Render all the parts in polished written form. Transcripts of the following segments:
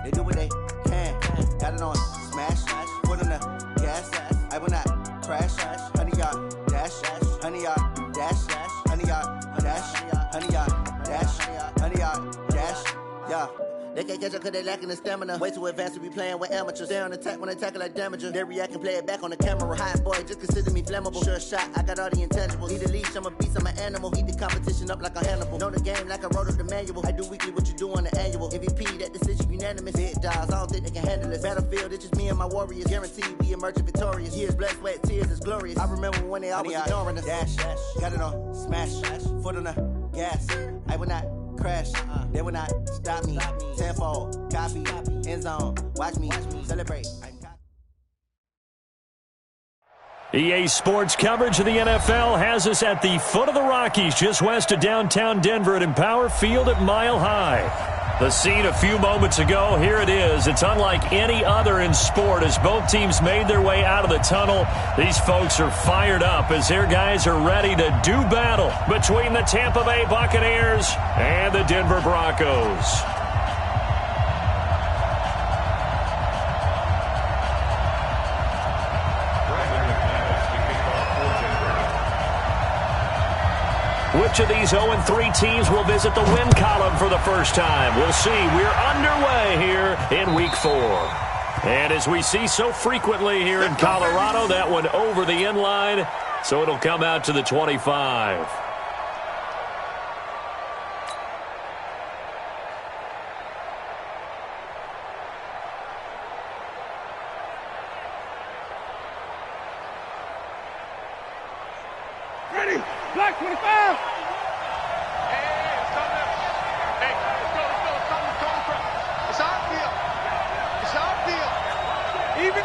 They do what they can. Got it on smash, foot on the gas. I will not crash. 100-yard dash, 100-yard dash, 100-yard dash, 100-yard dash, 100-yard dash. Yeah. They can't catch up cause they lacking the stamina. Way too advanced to be playing with amateurs. Stay on attack when they tackle like damager. They react and play it back on the camera. Hot boy, just consider me flammable. Sure shot, I got all the intangibles. Need a leash, I'm a beast, I'm an animal. Eat the competition up like a Hannibal. Know the game like I wrote up the manual. I do weekly what you do on the annual. MVP, that decision unanimous. Big dogs, I don't think they can handle this. Battlefield, it's just me and my warriors. Guaranteed we emerge victorious. Years, blood, sweat, tears, it's glorious. I remember when they always ignoring us. Dash, got it on smash, foot on the gas. I will not crash, they will not stop me. Tenfold, copy, end zone, watch me celebrate. EA Sports coverage of the NFL has us at the foot of the Rockies, just west of downtown Denver at Empower Field at Mile High. The scene a few moments ago, here it is. It's unlike any other in sport as both teams made their way out of the tunnel. These folks are fired up as their guys are ready to do battle between the Tampa Bay Buccaneers and the Denver Broncos. Which of these 0-3 teams will visit the win column for the first time? We'll see. We're underway here in Week 4. And as we see so frequently here in Colorado, that one over the end line, so it'll come out to the 25. Ready, black 25. Even.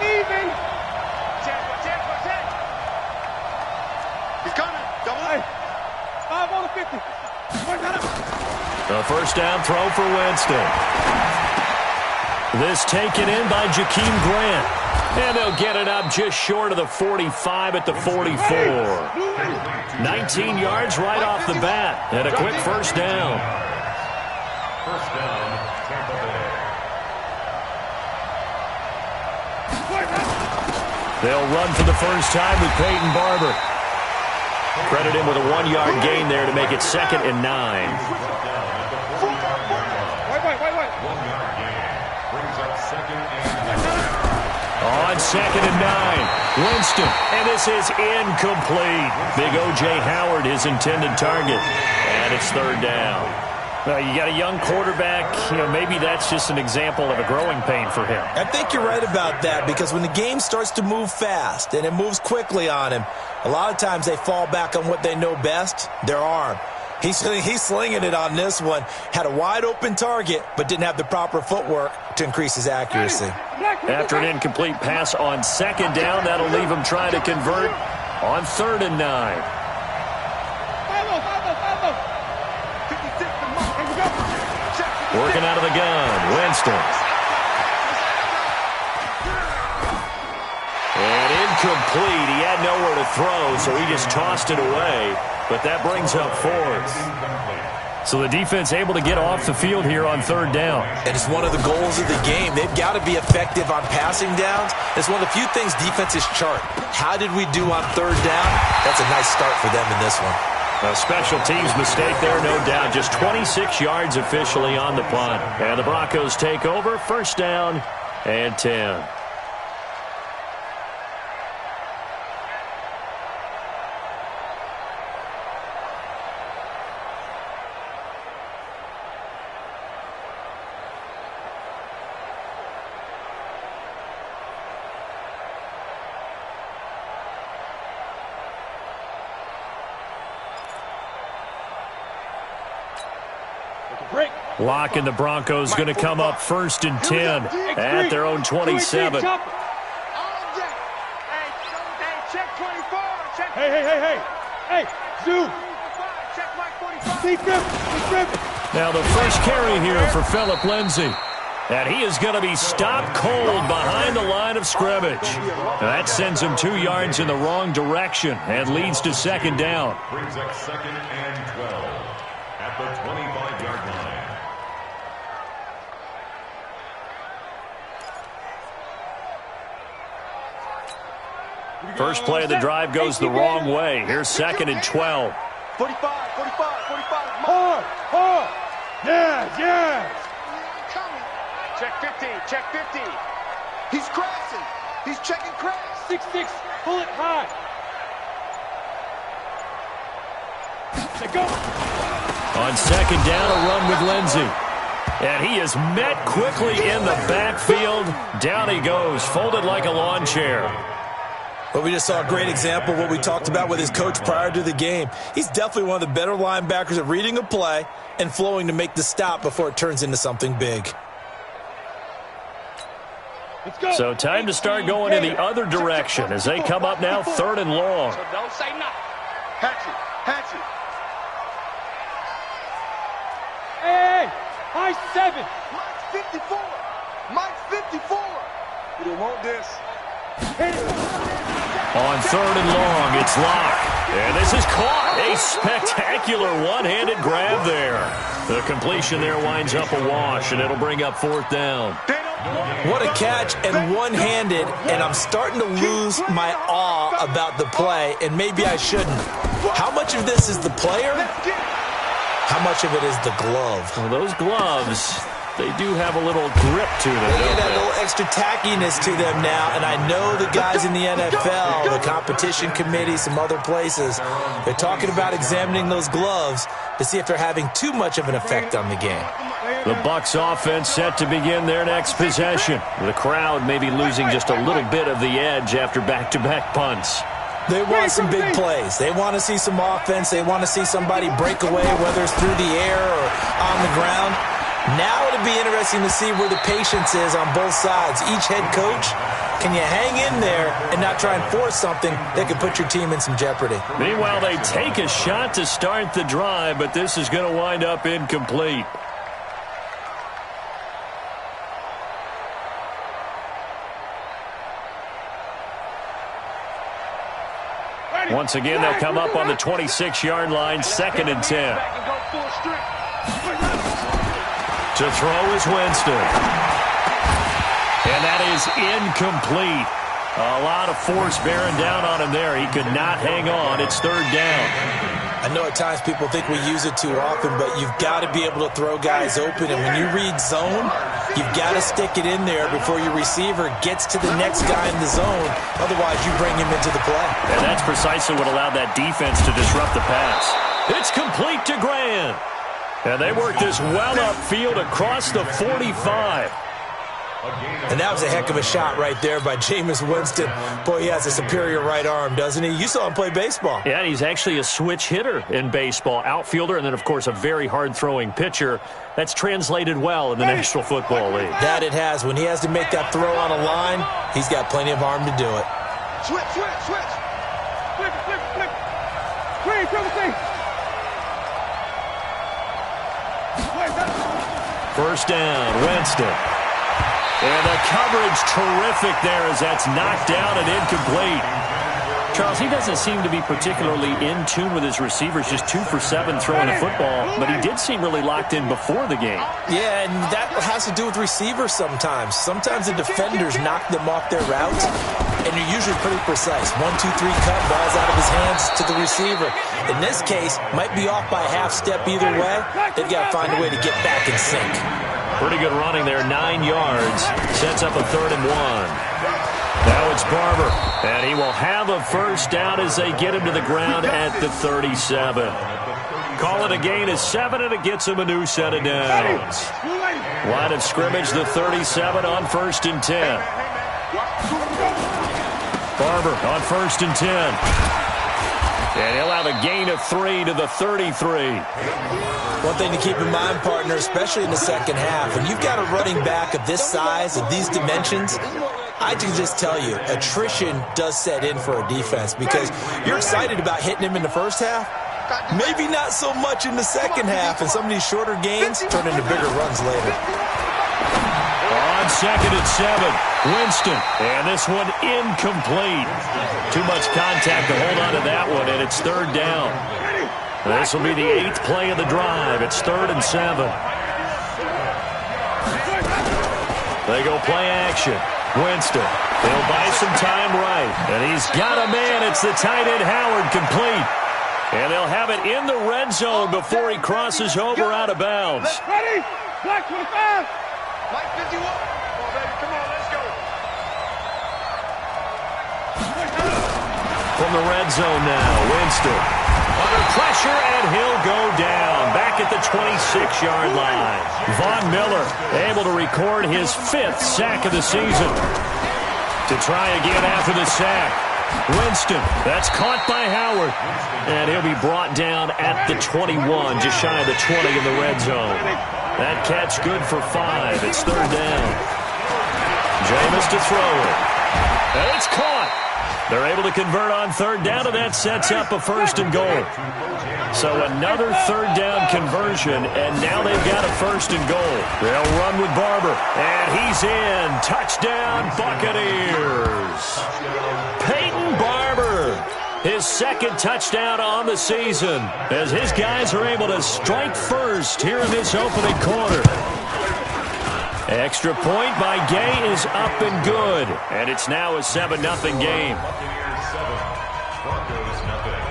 He's coming. Double A. 5 on the 50. The first down throw for Winston. This taken in by Jakeem Grant. And they'll get it up just short of the 45 at the 44. 19 yards right off the bat. And a quick first down. First down, Tampa Bay. They'll run for the first time with Peyton Barber. Credit him with a 1-yard gain there to make it 2nd and 9. Wait. 1-yard gain brings up 2nd and 9. On 2nd and 9, Winston, and this is incomplete. Big O.J. Howard, his intended target, and it's 3rd down. You got a young quarterback, maybe that's just an example of a growing pain for him. I think you're right about that because when the game starts to move fast and it moves quickly on him, a lot of times they fall back on what they know best, their arm. He's slinging it on this one. Had a wide-open target, but didn't have the proper footwork to increase his accuracy. After an incomplete pass on 2nd down, that'll leave him trying to convert on 3rd and 9. Working out of the gun, Winston. And incomplete. He had nowhere to throw, so he just tossed it away. But that brings up 4th. So the defense able to get off the field here on 3rd down. And it's one of the goals of the game. They've got to be effective on passing downs. It's one of the few things defenses chart. How did we do on 3rd down? That's a nice start for them in this one. A special teams mistake there, no doubt. Just 26 yards officially on the punt. And the Broncos take over, 1st down and 10. Lock and the Broncos going to come up 1st and 10 at their own 27. Hey, Zoo. Now the first carry here for Phillip Lindsay. And he is going to be stopped cold behind the line of scrimmage. That sends him 2 yards in the wrong direction and leads to 2nd down. Brings up 2nd and 12 at the 25-yard line. First play of the drive goes the wrong way. Here's 2nd and 12. 45. Hard. Yes. Check 50. Check 50. He's crashing. He's checking crash. 6-6. Pull it high. Go. On 2nd down, a run with Lindsey. And he is met quickly in the backfield. Down he goes, folded like a lawn chair. Well, we just saw a great example of what we talked about with his coach prior to the game. He's definitely one of the better linebackers at reading a play and flowing to make the stop before it turns into something big. Let's go. So time to start going in the other direction as they come up now 3rd and long. So don't say nothing. Hatch it. Hey, high 7. Mike's 54. You don't want this. Hit it. On 3rd and long, it's Locke. And this is caught. A spectacular one-handed grab there. The completion there winds up a wash, and it'll bring up 4th down. What a catch, and one-handed, and I'm starting to lose my awe about the play, and maybe I shouldn't. How much of this is the player? How much of it is the glove? Well, those gloves, they do have a little grip to them. They get don't that they? little extra tackiness to them now, and I know the guys in the NFL, the competition committee, some other places, they're talking about examining those gloves to see if they're having too much of an effect on the game. The Bucs offense set to begin their next possession. The crowd may be losing just a little bit of the edge after back-to-back punts. They want some big plays. They want to see some offense. They want to see somebody break away, whether it's through the air or on the ground. Now it'll be interesting to see where the patience is on both sides. Each head coach, can you hang in there and not try and force something that could put your team in some jeopardy? Meanwhile, they take a shot to start the drive, but this is going to wind up incomplete. Once again, they'll come up on the 26-yard line, 2nd and 10. To throw is Winston. And that is incomplete. A lot of force bearing down on him there. He could not hang on. It's 3rd down. I know at times people think we use it too often, but you've got to be able to throw guys open. And when you read zone, you've got to stick it in there before your receiver gets to the next guy in the zone. Otherwise, you bring him into the play. And that's precisely what allowed that defense to disrupt the pass. It's complete to Grant. And they work this well upfield across the 45. And that was a heck of a shot right there by Jameis Winston. Boy, he has a superior right arm, doesn't he? You saw him play baseball. Yeah, he's actually a switch hitter in baseball. Outfielder and then, of course, a very hard-throwing pitcher. That's translated well in the National Football League. That it has. When he has to make that throw on a line, he's got plenty of arm to do it. Switch. Flip. Green, triple thing. 1st down, Winston. And the coverage terrific there as that's knocked down and incomplete. Charles, he doesn't seem to be particularly in tune with his receivers, just 2 for 7 throwing the football, but he did seem really locked in before the game. Yeah, and that has to do with receivers sometimes. Sometimes the defenders knock them off their routes, and they're usually pretty precise. 1, 2, 3 cut, ball's out of his hands to the receiver. In this case, might be off by a half step either way. They've got to find a way to get back in sync. Pretty good running there, 9 yards. Sets up a 3rd and 1. Now it's Barber, and he will have a 1st down as they get him to the ground at the 37. Call it a gain of 7, and it gets him a new set of downs. Line of scrimmage, the 37 on 1st and 10. Barber on 1st and 10. And he'll have a gain of 3 to the 33. One thing to keep in mind, partner, especially in the second half, when you've got a running back of this size, of these dimensions, I can just tell you, attrition does set in for a defense because you're excited about hitting him in the first half. Maybe not so much in the second half, and some of these shorter gains turn into bigger runs later. On 2nd and 7, Winston, and this one incomplete. Too much contact to hold on to that one, and it's 3rd down. This will be the 8th play of the drive. It's 3rd and 7. They go play action. Winston. He'll buy some time right. And he's got a man. It's the tight end Howard complete. And they'll have it in the red zone before he crosses over out of bounds. Ready? Black 25. Mike 51. Come on, baby. Come on, let's go. From the red zone now, Winston. Under pressure, and he'll go down. Back at the 26-yard line. Von Miller able to record his 5th sack of the season. To try again after the sack. Winston, that's caught by Howard. And he'll be brought down at the 21, just shy of the 20 in the red zone. That catch good for 5. It's 3rd down. Jameis to throw it. And it's caught. They're able to convert on 3rd down, and that sets up a 1st and goal. So another 3rd down conversion, and now they've got a 1st and goal. They'll run with Barber, and he's in. Touchdown, Buccaneers. Peyton Barber, his 2nd touchdown on the season, as his guys are able to strike first here in this opening quarter. Extra point by Gay is up and good, and it's now a 7-0 game. Buccaneers 7, Broncos nothing.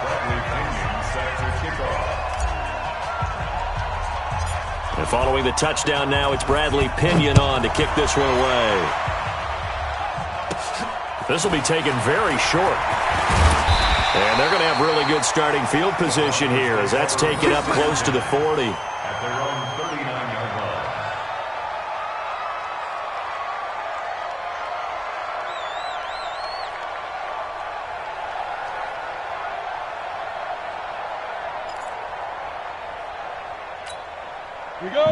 Bradley Pinion set to kickoff. And following the touchdown now, it's Bradley Pinion on to kick this one away. This will be taken very short. And they're going to have really good starting field position here as that's taken up close to the 40. At their own 39-yard line.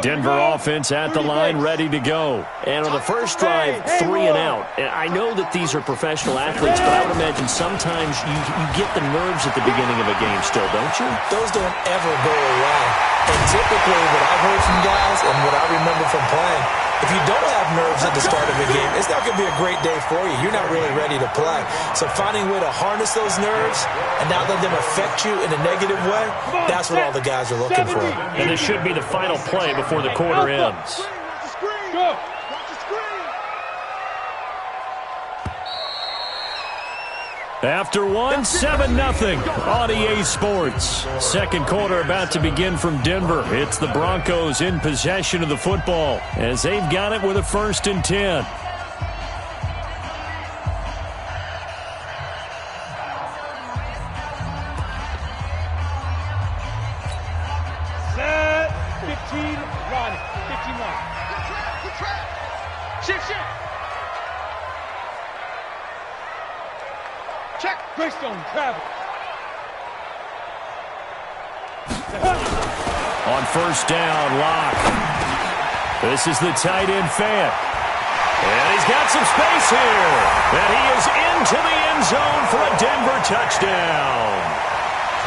Denver offense at the line, ready to go. And on the first drive, 3 and out. And I know that these are professional athletes, but I would imagine sometimes you get the nerves at the beginning of a game still, don't you? Those don't ever go away. And typically what I've heard from guys and what I remember from playing, if you don't have nerves at the start of a game, it's not going to be a great day for you. You're not really ready to play. So finding a way to harness those nerves and not let them affect you in a negative way, that's what all the guys are looking for. And this should be the final play before the quarter ends. Go. After one, 7-0 on EA Sports. Second quarter about to begin from Denver. It's the Broncos in possession of the football as they've got it with a 1st and 10. Set. 15, run. 15, run. Good trap. Shift. Check. Greystone, travel. On 1st down, Locke. This is the tight end Fant. And he's got some space here. And he is into the end zone for a Denver touchdown.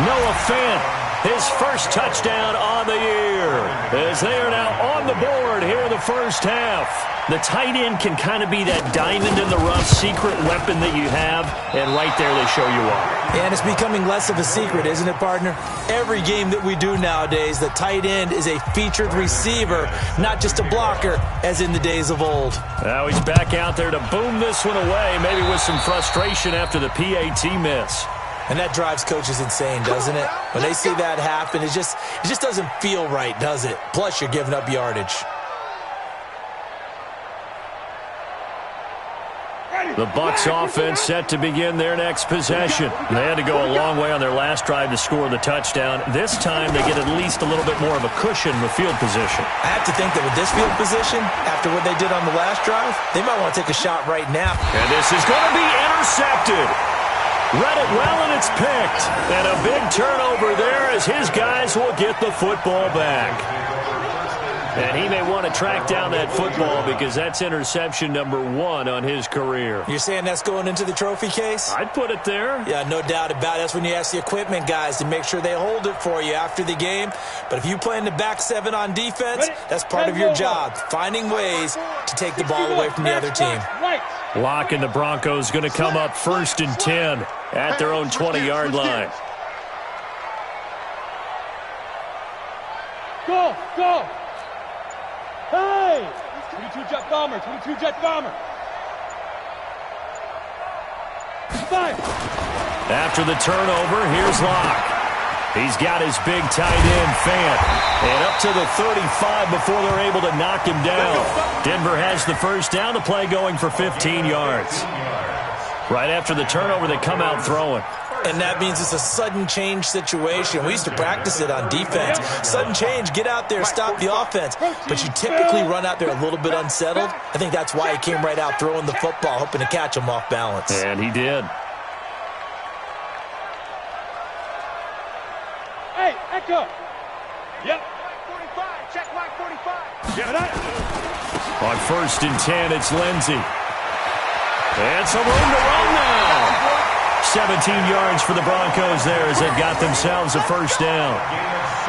Noah Fant, his 1st touchdown on the year, as they are now on the board here in the first half. The tight end can kind of be that diamond in the rough secret weapon that you have, and right there they show you why. And it's becoming less of a secret, isn't it, partner? Every game that we do nowadays, the tight end is a featured receiver, not just a blocker, as in the days of old. Now he's back out there to boom this one away, maybe with some frustration after the PAT miss. And that drives coaches insane, doesn't it? When they see that happen, it just doesn't feel right, does it? Plus, you're giving up yardage. The Bucs offense set to begin their next possession. They had to go a long way on their last drive to score the touchdown. This time they get at least a little bit more of a cushion with field position. I have to think that with this field position, after what they did on the last drive, they might want to take a shot right now. And this is going to be intercepted. Read it well, and it's picked. And a big turnover there as his guys will get the football back. And he may want to track down that football because that's interception number 1 on his career. You're saying that's going into the trophy case? I'd put it there. Yeah, no doubt about it. That's when you ask the equipment guys to make sure they hold it for you after the game. But if you play in the back 7 on defense, that's part of your job, finding ways to take the ball away from the other team. Locke and the Broncos going to come up 1st and 10 at their own 20-yard line. Go! Go! Hey! 22 jet bomber! 22 jet bomber! Fire! After the turnover, here's Locke. He's got his big tight end, Fant. And up to the 35 before they're able to knock him down. Denver has the first down. The play going for 15 yards. Right after the turnover, they come out throwing. And that means it's a sudden change situation. We used to practice it on defense. Sudden change, get out there, stop the offense. But you typically run out there a little bit unsettled. I think that's why he came right out throwing the football, hoping to catch him off balance. And he did. Hey, Echo! Yep. 45, check mark 45. Get it. On 1st and 10, it's Lindsey. And some room to run now. 17 yards for the Broncos there as they've got themselves a first down.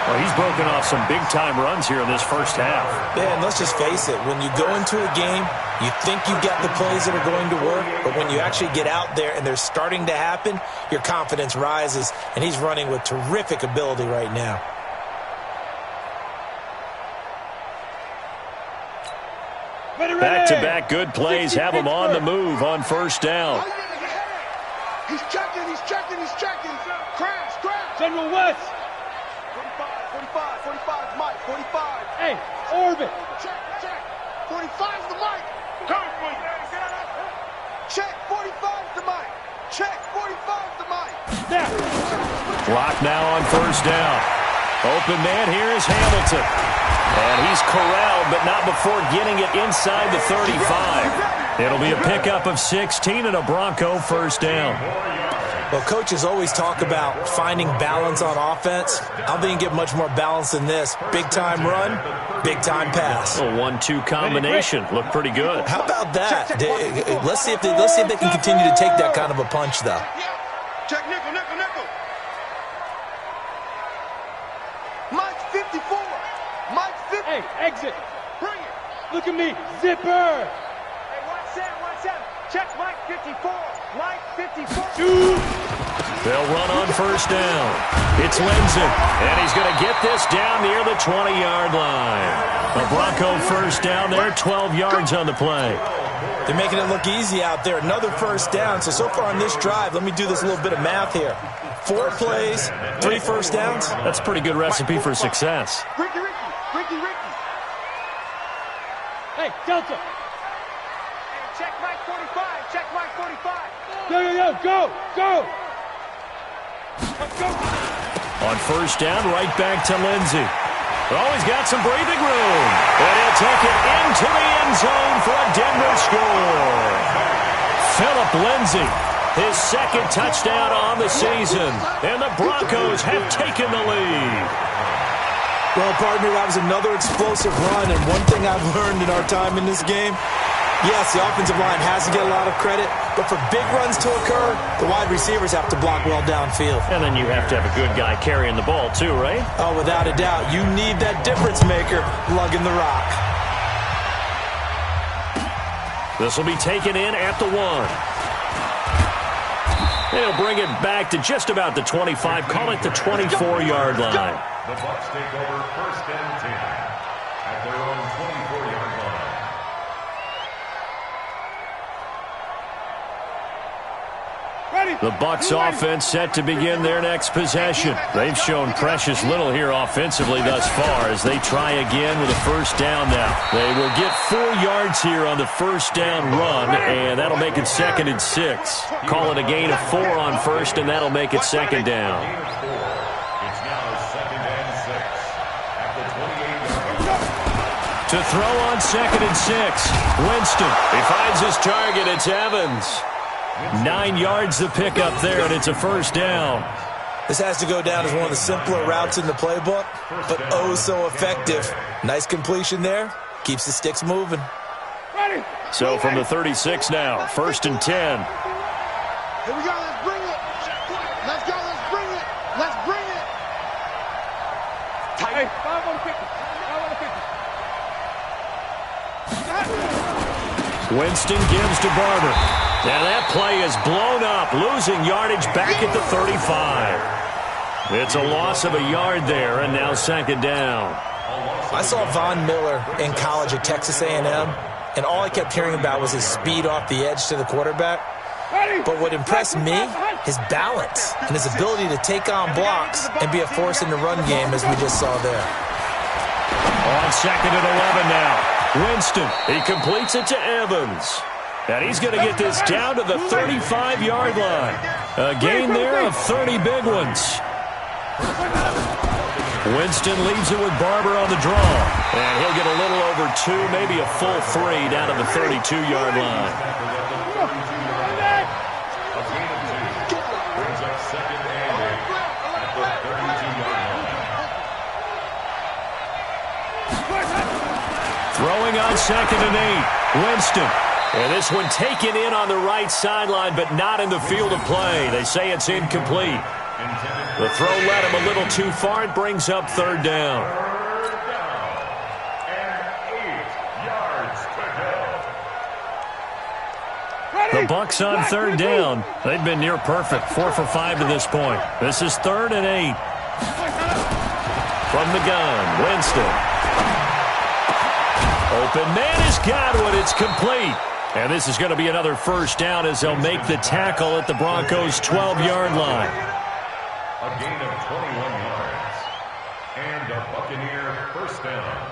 Well, he's broken off some big-time runs here in this first half. Yeah, and let's just face it. When you go into a game, you think you've got the plays that are going to work, but when you actually get out there and they're starting to happen, your confidence rises, and he's running with terrific ability right now. Back-to-back good plays have him on the move on first down. He's checking. Crash. General West! 45, Mike, 45. Hey, orbit! Check. 45's the Mike. Check, 45's the Mike. Check, 45's the Mike. There! Clock now on first down. Open man here is Hamilton. And he's corralled, but not before getting it inside the 35. It'll be a pickup of 16 and a Bronco first down. Well, coaches always talk about finding balance on offense. I don't think you can get much more balance than this. Big-time run, big-time pass. A 1-2 combination. Looked pretty good. How about that? Let's see if they can continue to take that kind of a punch, though. Check nickel. Mike 54. Mike 50. Hey, exit! Bring it. Look at me! Zipper! Hey, 17. Check Mike 54. Mike 54. They'll run on first down. It's Lindsey, and he's going to get this down near the 20-yard line. A Bronco first down there, 12 yards on the play. They're making it look easy out there. Another first down. So far on this drive, let me do this little bit of math here. 4 plays, 3 first downs. That's a pretty good recipe for success. Ricky. Hey, Delta! Hey, check Mike 45. Check Mike 45. Go! On first down, right back to Lindsey. Oh, he's got some breathing room. And he'll take it into the end zone for a Denver score. Philip Lindsey, his second touchdown on the season. And the Broncos have taken the lead. Well, partner, that was another explosive run, and one thing I've learned in our time in this game, yes, the offensive line has to get a lot of credit, but for big runs to occur, the wide receivers have to block well downfield. And then you have to have a good guy carrying the ball too, right? Oh, without a doubt. You need that difference maker lugging the rock. This will be taken in at the 1. They'll bring it back to just about the 25, call it the 24-yard line. The Bucs take over 1st and 10 at their own 24-yard line. The Bucs offense set to begin their next possession. They've shown precious little here offensively thus far as they try again with a first down now. They will get 4 yards here on the first down run, and that'll make it 2nd and 6. Call it a gain of 4 on first, and that'll make it 2nd down. It's now 2nd and 6 at the 28-yard line. To throw on 2nd and 6, Winston. He finds his target. It's Evans. 9 yards the pickup there, and it's a first down. This has to go down as one of the simpler routes in the playbook, but oh so effective. Nice completion there. Keeps the sticks moving. So from the 36 now, 1st and 10. Here we go. Let's bring it. Let's go. Let's bring it. Let's bring it. Hey, 5 on 50. Winston gives to Barber. And that play is blown up, losing yardage back at the 35. It's a loss of a yard there, and now 2nd down. I saw Von Miller in college at Texas A&M, and all I kept hearing about was his speed off the edge to the quarterback. But what impressed me, his balance and his ability to take on blocks and be a force in the run game, as we just saw there. On 2nd and 11 now. Winston, he completes it to Evans. And he's going to get this down to the 35-yard line. A gain there of 30 big ones. Winston leaves it with Barber on the draw. And he'll get a little over 2, maybe a full 3 down to the 32-yard line. Throwing on 2nd and 8. Winston. And this one taken in on the right sideline, but not in the field of play. They say it's incomplete. The throw led him a little too far. It brings up 3rd down. The Bucks on 3rd down. They've been near perfect. 4 for 5 to this point. This is 3rd and 8. From the gun, Winston. Open man is Godwin. It's complete. And this is going to be another 1st down as they'll make the tackle at the Broncos' 12-yard line. A gain of 21 yards. And a Buccaneer 1st down.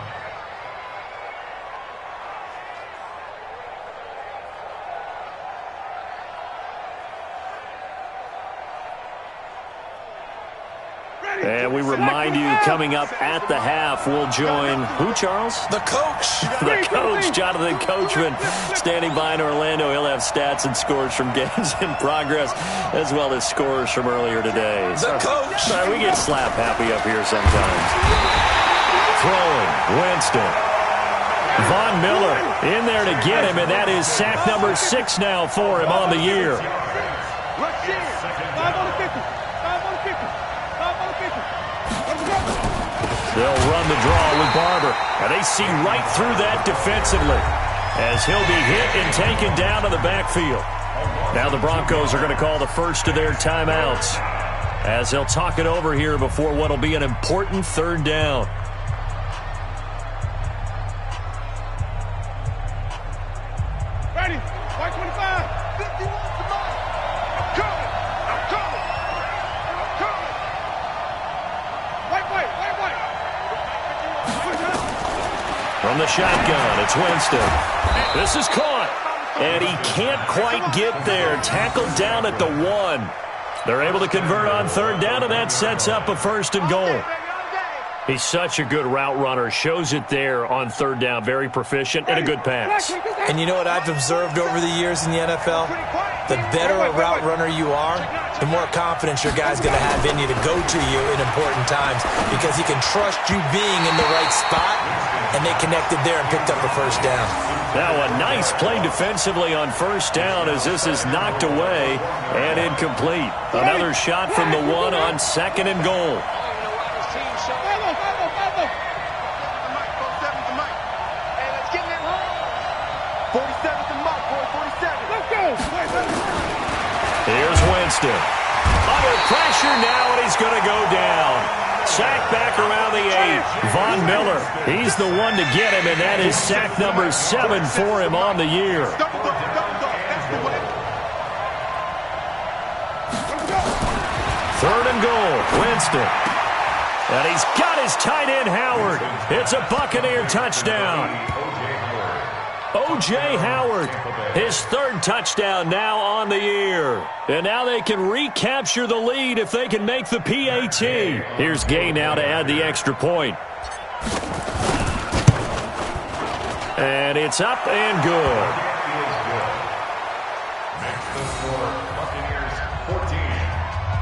And we remind you, coming up at the half, we'll join who, Charles? The coach. The coach, Jonathan Coachman, standing by in Orlando. He'll have stats and scores from games in progress, as well as scores from earlier today. The coach. Sorry, we get slap happy up here sometimes. Throwing, Winston. Von Miller in there to get him, and that is sack number 6 now for him on the year. They'll run the draw with Barber. And they see right through that defensively as he'll be hit and taken down to the backfield. Now the Broncos are going to call the first of their timeouts as they'll talk it over here before what will be an important 3rd down. Ready? White 25. 51 to mine. I'm coming. I'm coming. I'm coming. White. From the shotgun, it's Winston. This is caught. And he can't quite get there. Tackled down at the 1. They're able to convert on 3rd down, and that sets up a 1st and goal. He's such a good route runner. Shows it there on 3rd down. Very proficient and a good pass. And you know what I've observed over the years in the NFL? The better a route runner you are, the more confidence your guy's going to have in you to go to you in important times because he can trust you being in the right spot, and they connected there and picked up the 1st down. Now a nice play defensively on 1st down as this is knocked away and incomplete. Another shot from the 1 on 2nd and goal. Here's Winston. Under pressure now, and he's going to go down. Sack back around the 8. Von Miller, he's the one to get him, and that is sack number 7 for him on the year. 3rd and goal, Winston. And he's got his tight end, Howard. It's a Buccaneer touchdown. O.J. Howard, his 3rd touchdown now on the year. And now they can recapture the lead if they can make the PAT. Here's Gay now to add the extra point. And it's up and good. Next the score, Buccaneers 14,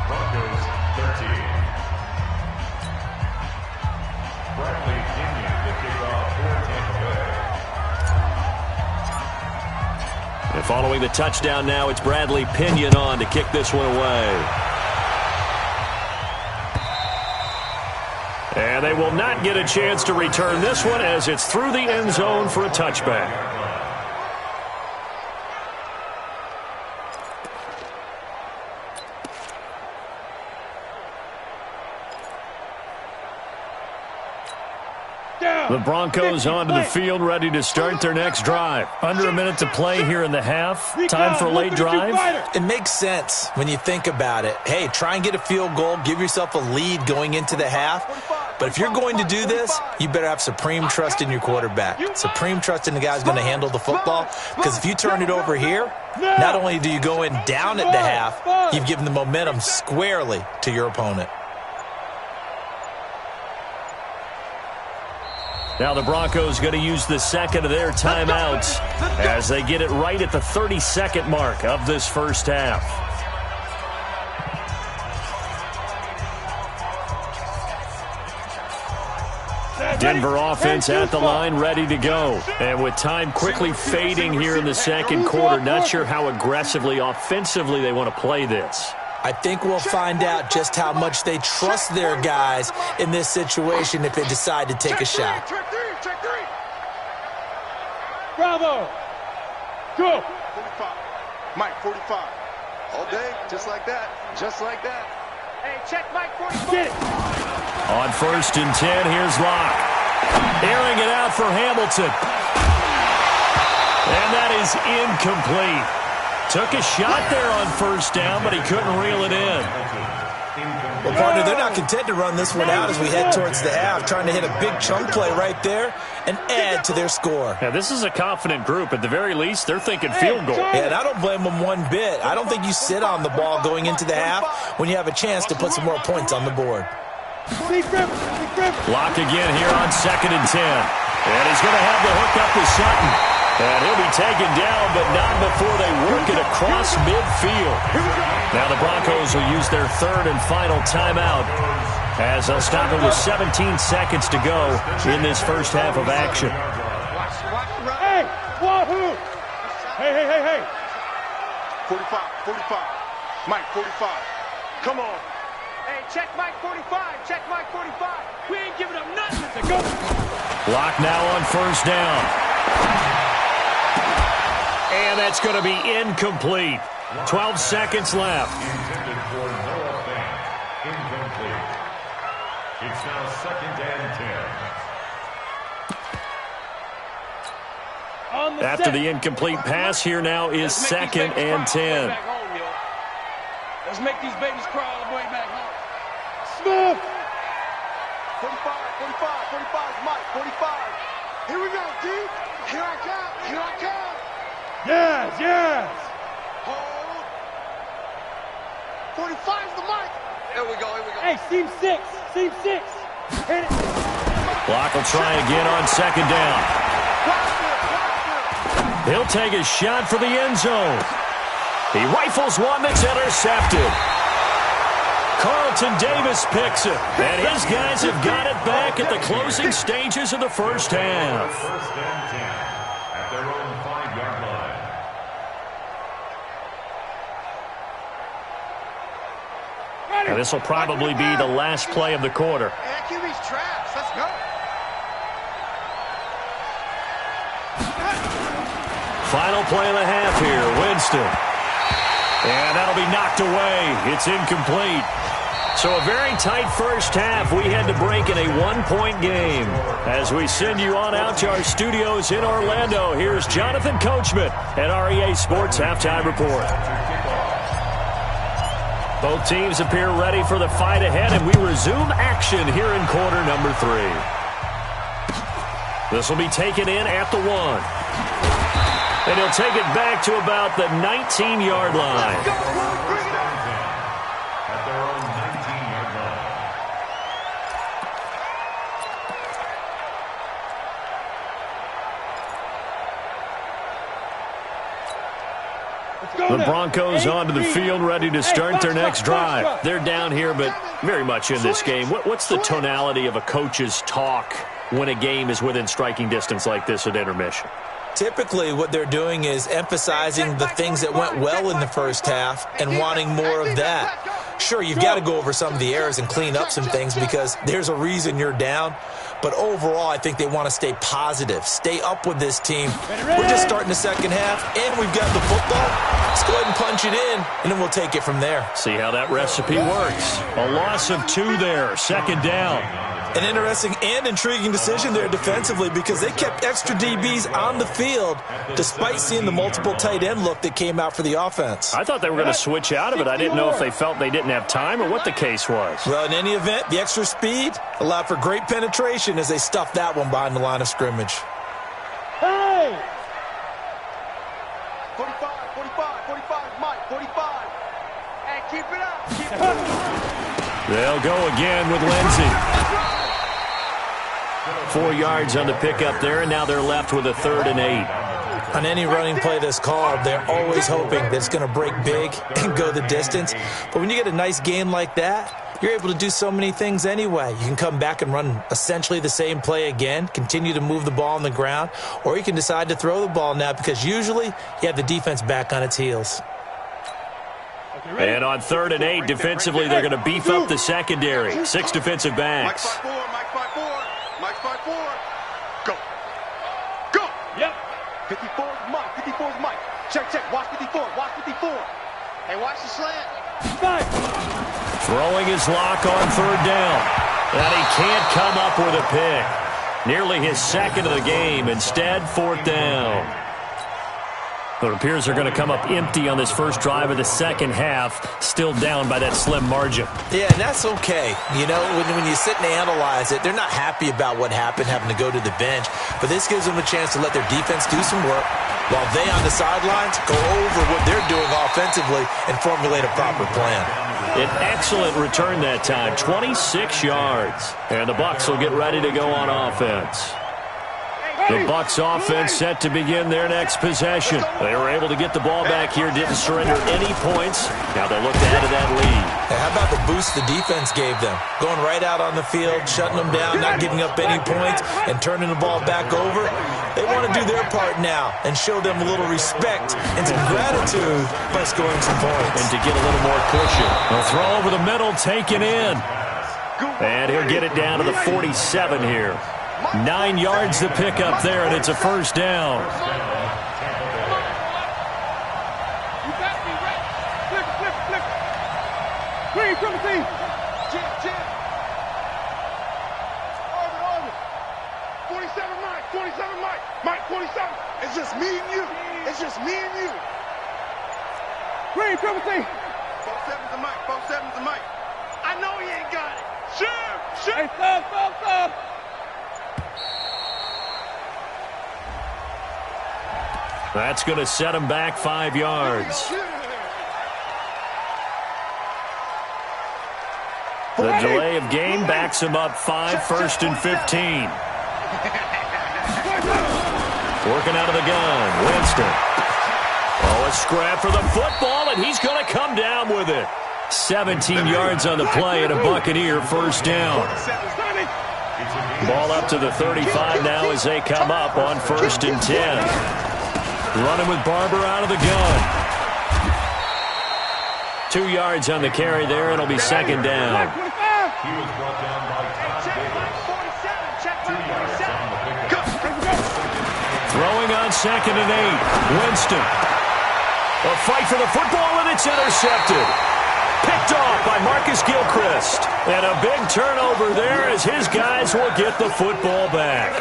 Broncos 13. Bradley Kenyon to kick off for Tampa Bay. And following the touchdown now, it's Bradley Pinion on to kick this one away. And they will not get a chance to return this one as it's through the end zone for a touchback. The Broncos onto the field, ready to start their next drive. Under a minute to play here in the half. Time for a late drive. It makes sense when you think about it. Hey, try and get a field goal. Give yourself a lead going into the half. But if you're going to do this, you better have supreme trust in your quarterback. Supreme trust in the guy who's going to handle the football. Because if you turn it over here, not only do you go in down at the half, you've given the momentum squarely to your opponent. Now the Broncos going to use the second of their timeouts as they get it right at the 32nd mark of this first half. Denver offense at the line, ready to go. And with time quickly fading here in the second quarter, not sure how aggressively, offensively they want to play this. I think we'll find out just how much they trust their guys in this situation if they decide to take a shot. Check three. Bravo. Go. 45. Mike, 45. All day, just like that. Just like that. Hey, check Mike, 45. Get it. On 1st and 10, here's Locke. Airing it out for Hamilton. And that is incomplete. Took a shot there on 1st down, but he couldn't reel it in. Well, partner, they're not content to run this one out as we head towards the half, trying to hit a big chunk play right there and add to their score. Yeah, this is a confident group. At the very least, they're thinking field goal. Yeah, and I don't blame them one bit. I don't think you sit on the ball going into the half when you have a chance to put some more points on the board. Lock again here on 2nd and 10. And he's going to have the hook up to Sutton. And he'll be taken down, but not before they work it across midfield. Now the Broncos will use their 3rd and final timeout as they'll stop it with 17 seconds to go in this first half of action. Hey, wahoo! Hey. 45. Mike, 45. Come on. Hey, check Mike, 45. Check Mike, 45. We ain't giving up nothing to go. Lock now on 1st down. And that's going to be incomplete. 12 seconds left. Intended for no offense. Incomplete. It's now 2nd and 10. After the incomplete pass, here now is 2nd and 10. Let's make these babies cry all the way back home. Smith! 45 is Mike, 45. Here we go, D. Here I come. Yes. Hold. 45 is the Mike. Here we go. Hey, seam 6. Hit it. Block will try again on 2nd down. He'll take a shot for the end zone. He rifles one that's intercepted. Carlton Davis picks it, and his guys have got it back at the closing stages of the first half. 1st and 10 at their own 5-yard line. Now, this will probably be the last play of the quarter. Hey, QB's trash. Let's go. Final play of the half here, Winston. And that'll be knocked away. It's incomplete. So a very tight first half. We had to break in a 1-point game. As we send you on out to our studios in Orlando, here's Jonathan Coachman at REA Sports Halftime Report. Both teams appear ready for the fight ahead, and we resume action here in quarter number 3. This will be taken in at the 1. And he'll take it back to about the 19-yard line. At their own 19-yard line. The Broncos onto the field, ready to start their next drive. They're down here, but very much in this game. What's the tonality of a coach's talk when a game is within striking distance like this at intermission? Typically, what they're doing is emphasizing the things that went well in the first half and wanting more of that. Sure, you've got to go over some of the errors and clean up some things because there's a reason you're down. But overall, I think they want to stay positive, stay up with this team. We're just starting the second half, and we've got the football. Let's go ahead and punch it in, and then we'll take it from there. See how that recipe works. A loss of 2 there, second down. An interesting and intriguing decision there defensively because they kept extra DBs on the field despite seeing the multiple tight end look that came out for the offense. I thought they were going to switch out of it. I didn't know if they felt they didn't have time or what the case was. Well, in any event, the extra speed allowed for great penetration as they stuffed that one behind the line of scrimmage. Hey! 45, 45, Mike, 45. Hey, keep it up. Keep it up. They'll go again with Lindsey. 4 yards on the pickup there, and now they're left with a 3rd and 8. On any running play that's called, they're always hoping that it's going to break big and go the distance. But when you get a nice gain like that, you're able to do so many things anyway. You can come back and run essentially the same play again, continue to move the ball on the ground, or you can decide to throw the ball now because usually you have the defense back on its heels. And on 3rd and 8, defensively, they're going to beef up the secondary. 6 defensive backs. Mike's 5-4. Go. Go. Yep. 54 is Mike. 54 is Mike. Check. Watch 54. Watch 54. Hey, watch the slant. 5. Throwing his lock on 3rd down. And he can't come up with a pick. Nearly his 2nd of the game. Instead, 4th down. But it appears they're going to come up empty on this first drive of the second half, still down by that slim margin. Yeah, and that's okay. You know, when you sit and analyze it, they're not happy about what happened, having to go to the bench. But this gives them a chance to let their defense do some work while they on the sidelines go over what they're doing offensively and formulate a proper plan. An excellent return that time, 26 yards. And the Bucs will get ready to go on offense. The Bucs offense set to begin their next possession. They were able to get the ball back here, didn't surrender any points. Now they look to add to that lead. Hey, how about the boost the defense gave them? Going right out on the field, shutting them down, not giving up any points, and turning the ball back over. They want to do their part now and show them a little respect and some gratitude by scoring some points. And to get a little more cushion. A throw over the middle, taken in. And he'll get it down to the 47 here. 9 yards to pick up there, and it's a first down. You got me right. Flip. Green from the team. Jim. Orbit. 47 Mike. Mike, 47. It's just me and you. Green from the team. 47's a Mike. I know he ain't got it. Shoot. Hey, stop. That's going to set him back 5 yards. The delay of game backs him up 5, 1st and 15. Working out of the gun, Winston. Oh, a scrap for the football, and he's going to come down with it. 17 yards on the play and a Buccaneer first down. Ball up to the 35 now as they come up on 1st and 10. Running with Barber out of the gun. 2 yards on the carry there, and it'll be second down. He was brought down by Todd Davis. 2 yards on the pickup. Throwing on 2nd and 8. Winston. A fight for the football, and it's intercepted. Picked off by Marcus Gilchrist. And a big turnover there as his guys will get the football back.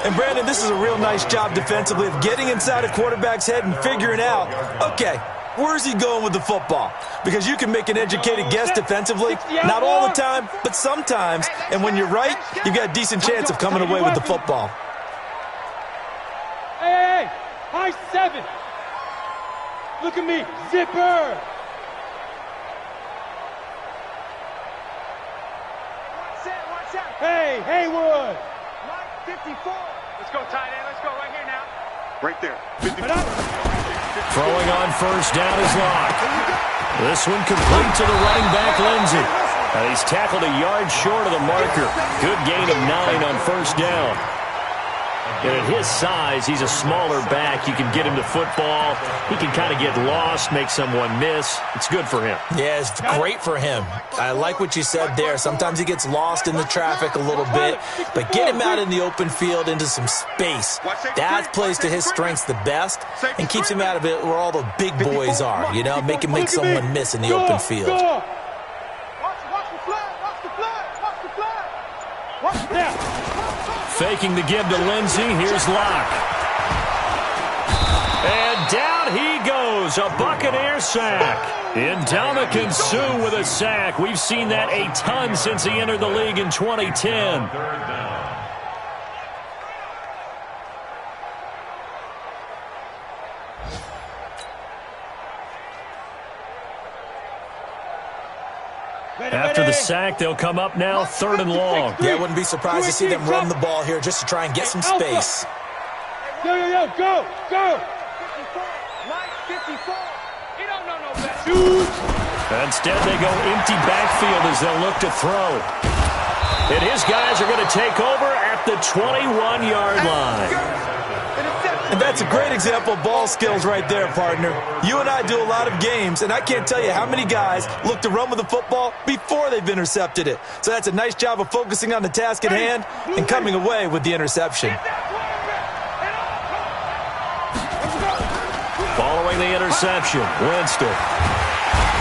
And, Brandon, this is a real nice job defensively of getting inside a quarterback's head and figuring out, okay, where's he going with the football? Because you can make an educated guess defensively, not all the time, but sometimes. And when you're right, you've got a decent chance of coming away with the football. Hey, high 7. Look at me, zipper. Hey, Haywood. 54. Let's go, tight end. Let's go right here now. Right there. 54. Throwing on 1st down is Locke. This one complete to the running back, Lindsey. He's tackled a yard short of the marker. Good gain of 9 on 1st down. And at his size, he's a smaller back. You can get him to football. He can kind of get lost, make someone miss. It's good for him. Yeah, it's great for him. I like what you said there. Sometimes he gets lost in the traffic a little bit, but get him out in the open field into some space. That plays to his strengths the best and keeps him out of it where all the big boys are, you know, make someone miss in the open field. Watch the flag, watch the flag, watch the flag. Watch that. Faking the give to Lindsey. Here's Locke. And down he goes. A Buccaneer sack. Ndamukong Suh with a sack. We've seen that a ton since he entered the league in 2010. After the sack, they'll come up now 3rd and long. Yeah, I wouldn't be surprised to see them run the ball here just to try and get some space. Go, go, go. 54. He don't know no better. Instead, they go empty backfield as they'll look to throw. And his guys are going to take over at the 21-yard line. And that's a great example of ball skills right there, partner. You and I do a lot of games, and I can't tell you how many guys look to run with the football before they've intercepted it. So that's a nice job of focusing on the task at hand and coming away with the interception. Following the interception, Winston.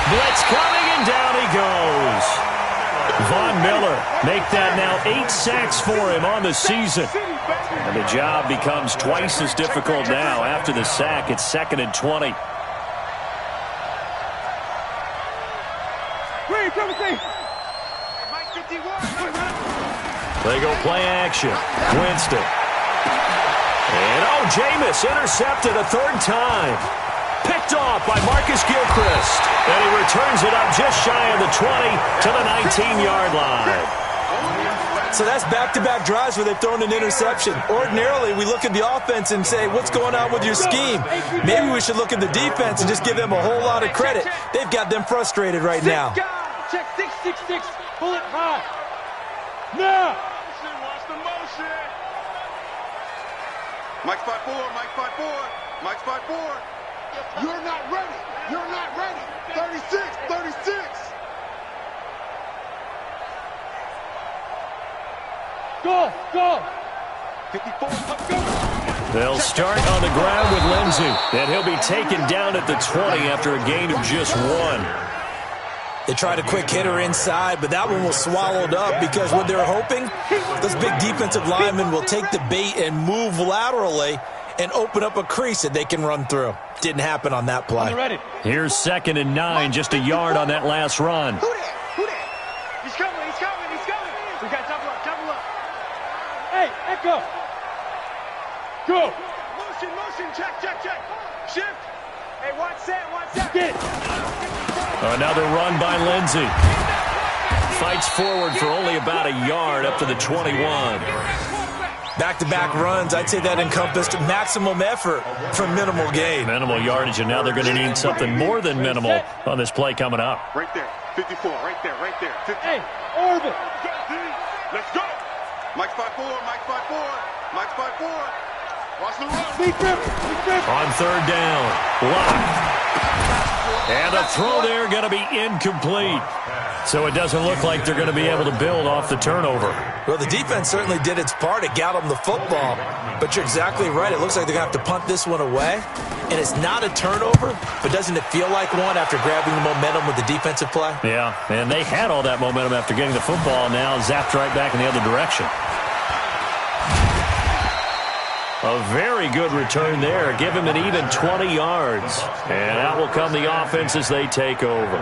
Blitz coming, and down he goes. Von Miller make that now 8 sacks for him on the season. And the job becomes twice as difficult now. After the sack, it's 2nd and 20. They go play action. Winston. And Jameis intercepted a 3rd time. Picked off by Marcus Gilchrist. And he returns it up just shy of the 20 to the 19-yard line. So that's back-to-back drives where they've thrown an interception. Ordinarily, we look at the offense and say, what's going on with your scheme? Maybe we should look at the defense and just give them a whole lot of credit. They've got them frustrated right now. Check 666. Pull it high. Now. Watch the motion. Mike 5-4, Mike 5-4, Mike 5-4. You're not ready. You're not ready. 36, 36. Go, go. 54, go. They'll start on the ground with Lindsey, and he'll be taken down at the 20 after a gain of just 1. They tried a quick hitter inside, but that one was swallowed up because what they're hoping, those big defensive linemen will take the bait and move laterally and open up a crease that they can run through. Didn't happen on that play. Here's 2nd and 9, just a yard on that last run. Who that? He's coming, he's coming, he's coming. We got double up, double up. Hey, echo. Go. Motion, check. Shift. Hey, watch that. Get it. Another run by Lindsey. Fights forward for only about a yard up to the 21. Back-to-back runs, I'd say that encompassed maximum effort for minimal gain. Minimal yardage, and now they're going to need something more than minimal on this play coming up. Right there, 54, right there. 50. Hey, orbit. Let's go. Mike 5-4, Mike 5-4, Mike 5-4. Watch the run. Big grip. On 3rd down, Locke. And the throw there going to be incomplete. So it doesn't look like they're going to be able to build off the turnover. Well, the defense certainly did its part. It got them the football. But you're exactly right. It looks like they're going to have to punt this one away. And it's not a turnover, but doesn't it feel like one after grabbing the momentum with the defensive play? Yeah, and they had all that momentum after getting the football. Now zapped right back in the other direction. A very good return there. Give him an even 20 yards. And out will come the offense as they take over.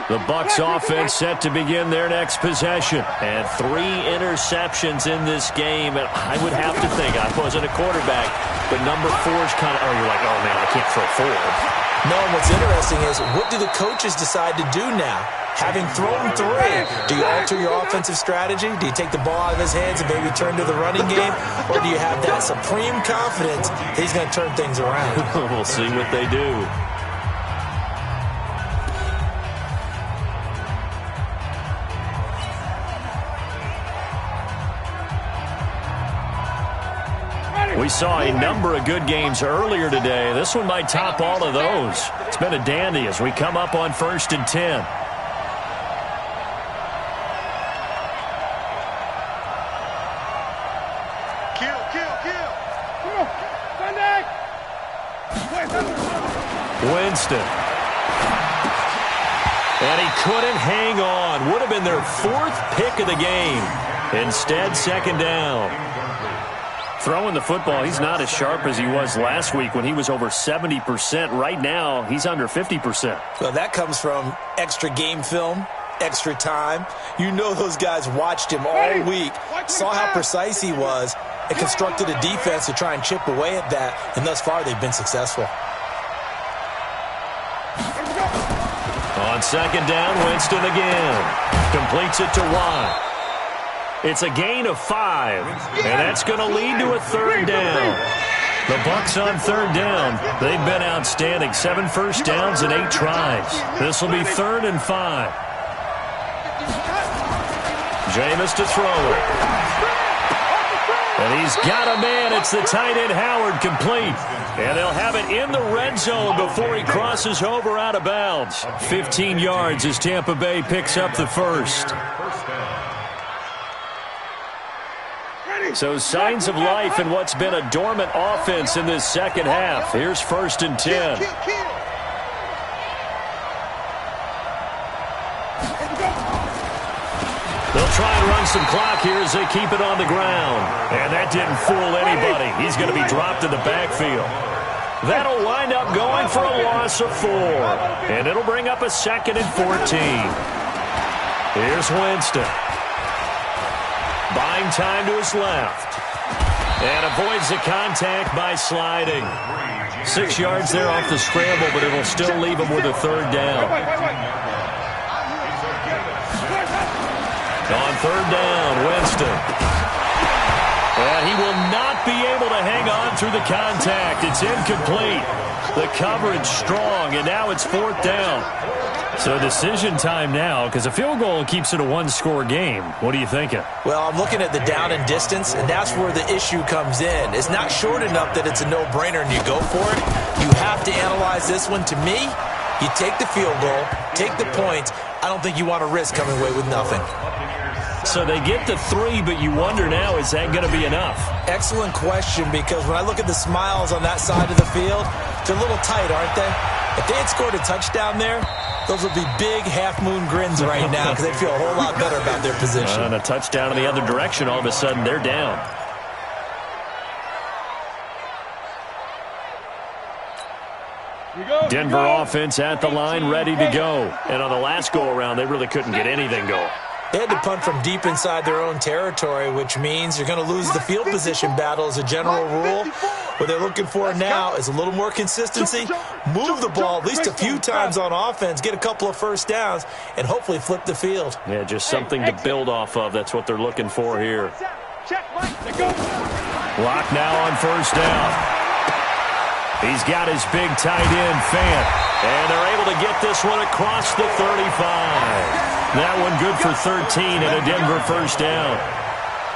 The Bucs offense set to begin their next possession. And 3 interceptions in this game. And I would have to think, I wasn't a quarterback, but number 4's kind of, you're like, oh, man, I can't throw 4. No, and what's interesting is, what do the coaches decide to do now? Having thrown 3, do you alter your offensive strategy? Do you take the ball out of his hands and maybe turn to the running game? Or do you have that supreme confidence that he's going to turn things around? We'll see what they do. We saw a number of good games earlier today. This one might top all of those. It's been a dandy as we come up on 1st and 10. Winston. And he couldn't hang on. Would have been their 4th pick of the game. Instead, 2nd down. Throwing the football, he's not as sharp as he was last week when he was over 70%. Right now, he's under 50%. Well, that comes from extra game film, extra time. You know those guys watched him all week, saw how precise he was, and constructed a defense to try and chip away at that, and thus far they've been successful. On 2nd down, Winston again. Completes it to Watt. It's a gain of 5, and that's going to lead to a 3rd down. The Bucs on 3rd down. They've been outstanding. 7 first downs and 8 tries. This will be 3rd and 5. Jameis to throw it. And he's got a man. It's the tight end Howard, complete. And they'll have it in the red zone before he crosses over out of bounds. 15 yards as Tampa Bay picks up the first. So signs of life in what's been a dormant offense in this second half. Here's 1st and 10. They'll try and run some clock here as they keep it on the ground. And that didn't fool anybody. He's going to be dropped in the backfield. That'll wind up going for a loss of 4. And it'll bring up a 2nd and 14. Here's Winston. Buying time to his left. And avoids the contact by sliding. 6 yards there off the scramble, but it'll still leave him with a 3rd down. On 3rd down, Winston. And he will not be able to hang on through the contact. It's incomplete. The coverage strong, and now it's 4th down. So decision time now, because a field goal keeps it a 1-score game. What are you thinking? Well, I'm looking at the down and distance, and that's where the issue comes in. It's not short enough that it's a no-brainer and you go for it. You have to analyze this one. To me, you take the field goal, take the points. I don't think you want to risk coming away with nothing. So they get the 3, but you wonder now, is that going to be enough? Excellent question, because when I look at the smiles on that side of the field, they're a little tight, aren't they? If they had scored a touchdown there, those would be big half-moon grins right now because they feel a whole lot better about their position. And a touchdown in the other direction, all of a sudden they're down. Denver offense at the line, ready to go. And on the last go-around, they really couldn't get anything going. They had to punt from deep inside their own territory, which means you're going to lose the field position battle as a general rule. What they're looking for now is a little more consistency, move the ball at least a few times on offense, get a couple of first downs, and hopefully flip the field. Yeah, just something to build off of. That's what they're looking for here. Lock now on 1st down. He's got his big tight end, Fant, and they're able to get this one across the 35. That one good for 13 and a Denver 1st down.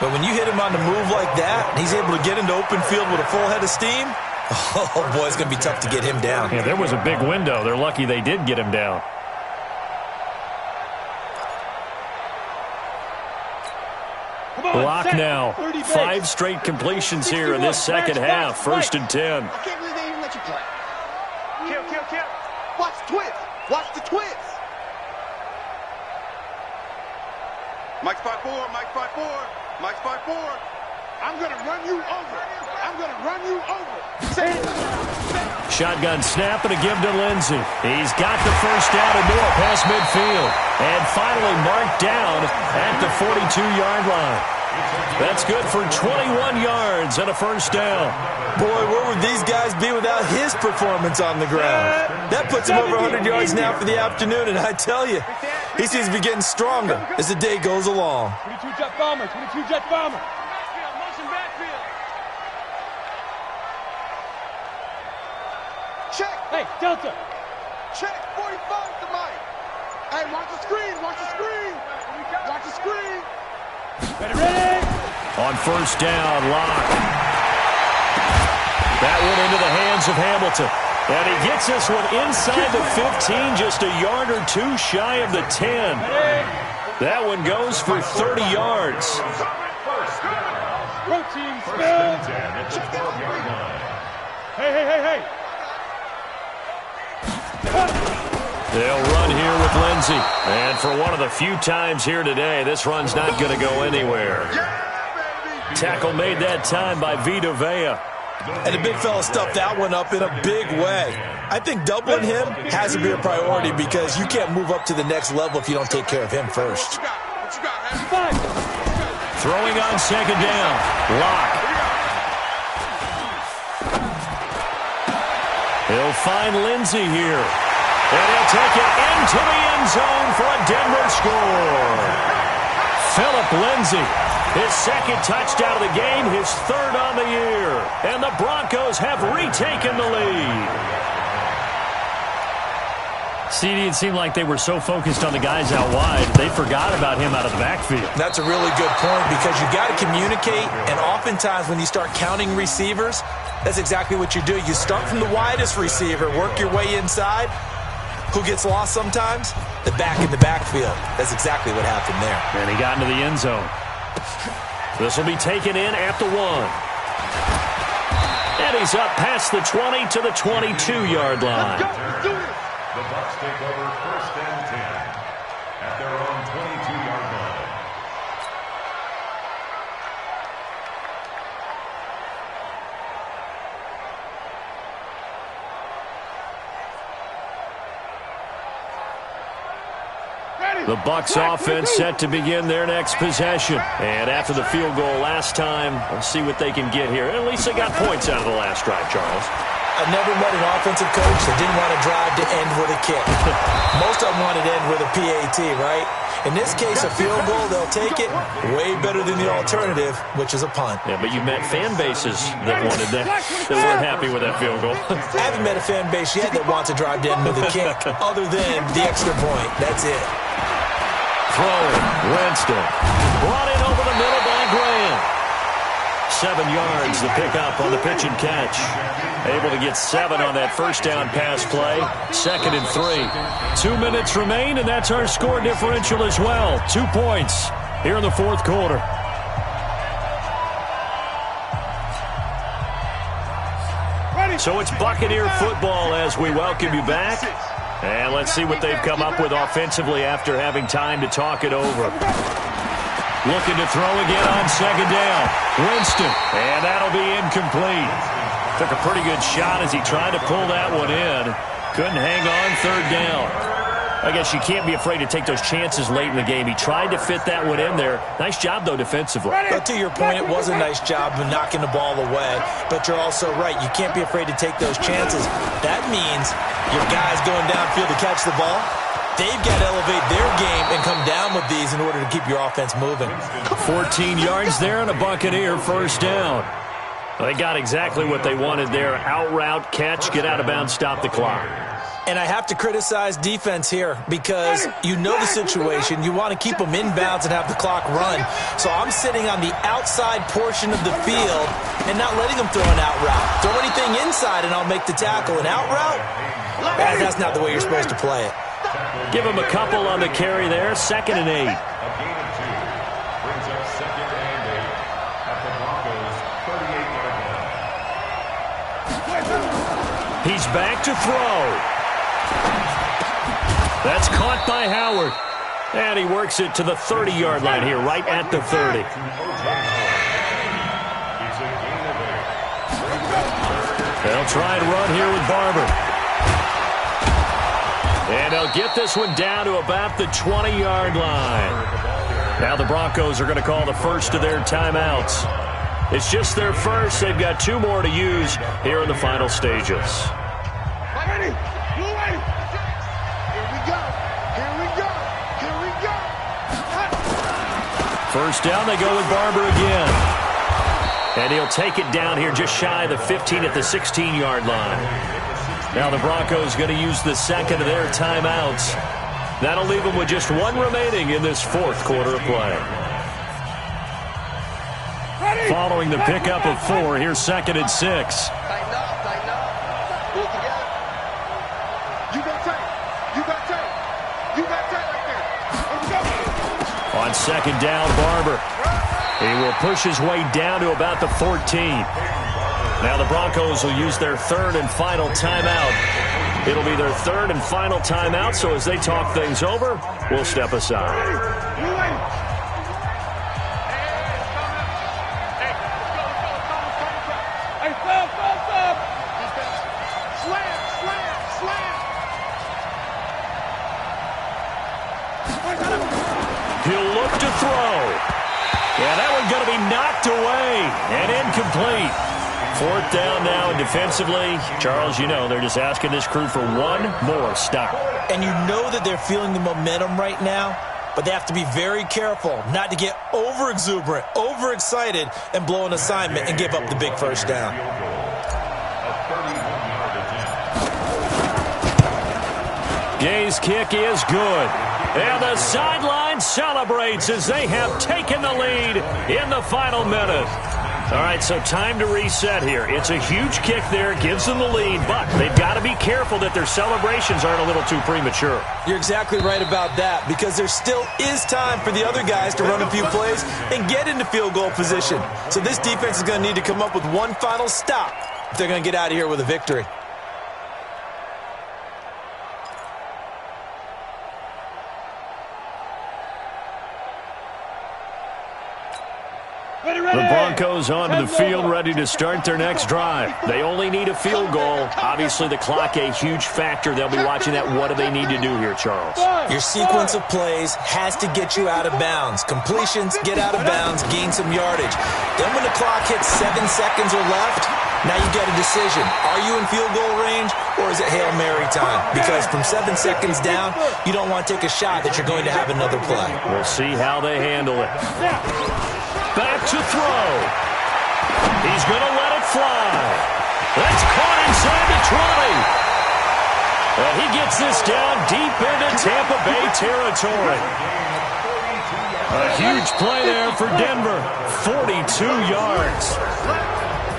But when you hit him on the move like that, and he's able to get into open field with a full head of steam, oh, boy, it's going to be tough to get him down. Yeah, there was a big window. They're lucky they did get him down. Block now. 5 straight completions here in this second half. 1st and 10. I can't believe they even let you play. Kill. Watch the twist. Watch the twist. Mike's 5-4. Mike's 5-4. Mike's 5-4. I'm going to run you over. I'm going to run you over. Shotgun snap and a give to Lindsey. He's got the 1st down and more past midfield. And finally marked down at the 42-yard line. That's good for 21 yards and a 1st down. Boy, where would these guys be without his performance on the ground? That puts him over 100 yards now for the afternoon, and I tell you, he seems to be getting stronger as the day goes along. 22 jet bomber, 22 jet bomber. Check. Hey, Delta. Check. 45 to Mike. Hey, watch the screen. Watch the screen. Watch the screen. Ready. On 1st down, Lock. That one into the hands of Hamilton. And he gets this one inside the 15, just a yard or two shy of the 10. That one goes for 30 yards. Go team, Spill! Hey! They'll run here with Lindsey. And for one of the few times here today, this run's not going to go anywhere. Tackle made that time by Vita Vea. And the big fella stuffed that one up in a big way. I think doubling him has to be a priority because you can't move up to the next level if you don't take care of him first. Throwing on second down. Lock. He'll find Lindsey here. And he'll take it into the end zone for a Denver score. Philip Lindsey. His second touchdown of the game, his third on the year. And the Broncos have retaken the lead. CD, it seemed like they were so focused on the guys out wide, they forgot about him out of the backfield. That's a really good point because you got to communicate, and oftentimes when you start counting receivers, that's exactly what you do. You start from the widest receiver, work your way inside. Who gets lost sometimes? The back in the backfield. That's exactly what happened there. And he got into the end zone. This will be taken in at the 1. And he's up past the 20 to the 22-yard line. The Bucs take over 1st and 10 at their own 22-yard line. The Bucs offense set to begin their next possession. And after the field goal last time, we'll see what they can get here. At least they got points out of the last drive, Charles. I've never met an offensive coach that didn't want to drive to end with a kick. Most of them wanted to end with a PAT, right? In this case, a field goal, they'll take it. Way better than the alternative, which is a punt. Yeah, but you met fan bases that wanted that weren't happy with that field goal. I haven't met a fan base yet that wants to drive to end with a kick, other than the extra point. That's it. Throwing, Winston. Brought in over the middle by Graham. 7 yards the pickup on the pitch and catch. Able to get 7 on that first down pass play. 2nd and 3. 2 minutes remain, and that's our score differential as well. 2 points here in the 4th quarter. So it's Buccaneer football as we welcome you back. And let's see what they've come up with offensively after having time to talk it over. Looking to throw again on second down. Winston, and that'll be incomplete. Took a pretty good shot as he tried to pull that one in. Couldn't hang on 3rd down. I guess you can't be afraid to take those chances late in the game. He tried to fit that one in there. Nice job, though, defensively. But to your point, it was a nice job of knocking the ball away. But you're also right. You can't be afraid to take those chances. That means your guys going downfield to catch the ball, they've got to elevate their game and come down with these in order to keep your offense moving. 14 yards there and a Buccaneer first down. Well, they got exactly what they wanted there. Out route, catch, get out of bounds, stop the clock. And I have to criticize defense here because you know the situation. You want to keep them inbounds and have the clock run. So I'm sitting on the outside portion of the field and not letting them throw an out route. Throw anything inside and I'll make the tackle. An out route? That's not the way you're supposed to play it. Give him a couple on the carry there. 2nd and 8. A gain of 2 brings up 2nd and 8 at the Broncos' 38-yard line. He's back to throw. That's caught by Howard. And he works it to the 30-yard line here, right at the 30. It's a gain of 8. They'll try and run here with Barber. And they'll get this one down to about the 20-yard line. Now the Broncos are going to call the first of their timeouts. It's just their first. They've got 2 more to use here in the final stages. First down, they go with Barber again. And he'll take it down here just shy of the 15 at the 16-yard line. Now the Broncos going to use the second of their timeouts. That'll leave them with just 1 remaining in this 4th quarter of play. Following the pickup of 4, here's 2nd and 6. on second down, Barber. He will push his way down to about the 14. Now the Broncos will use their third and final timeout. It'll be their third and final timeout, so as they talk things over, we'll step aside. He'll look to throw. Yeah, that one's going to be knocked away and incomplete. Fourth down now, and defensively, Charles, you know, they're just asking this crew for one more stop. And you know that they're feeling the momentum right now, but they have to be very careful not to get over-exuberant, overexcited, and blow an assignment and give up the big first down. Gay's kick is good. And the sideline celebrates as they have taken the lead in the final minute. All right, so time to reset here. It's a huge kick there, gives them the lead, but they've got to be careful that their celebrations aren't a little too premature. You're exactly right about that, because there still is time for the other guys to run a few plays and get into field goal position. So this defense is going to need to come up with one final stop if they're going to get out of here with a victory. The Broncos onto the field, ready to start their next drive. They only need a field goal. Obviously, the clock a huge factor. They'll be watching that. What do they need to do here, Charles? Your sequence of plays has to get you out of bounds. Completions, get out of bounds, gain some yardage. Then when the clock hits 7 seconds or left, now you get a decision. Are you in field goal range, or is it Hail Mary time? Because from 7 seconds down, you don't want to take a shot that you're going to have another play. We'll see how they handle it. Back to throw. He's going to let it fly. That's caught inside the 20. Well, he gets this down deep into Tampa Bay territory. A huge play there for Denver. 42 yards.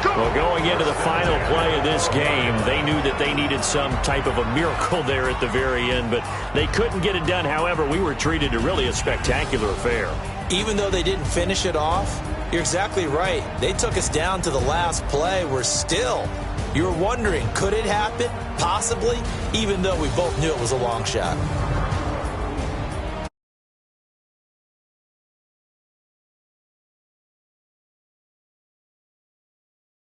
Well, going into the final play of this game, they knew that they needed some type of a miracle there at the very end, but they couldn't get it done. However, we were treated to really a spectacular affair. Even though they didn't finish it off, you're exactly right. They took us down to the last play. We're still, you were wondering, could it happen? Possibly, even though we both knew it was a long shot.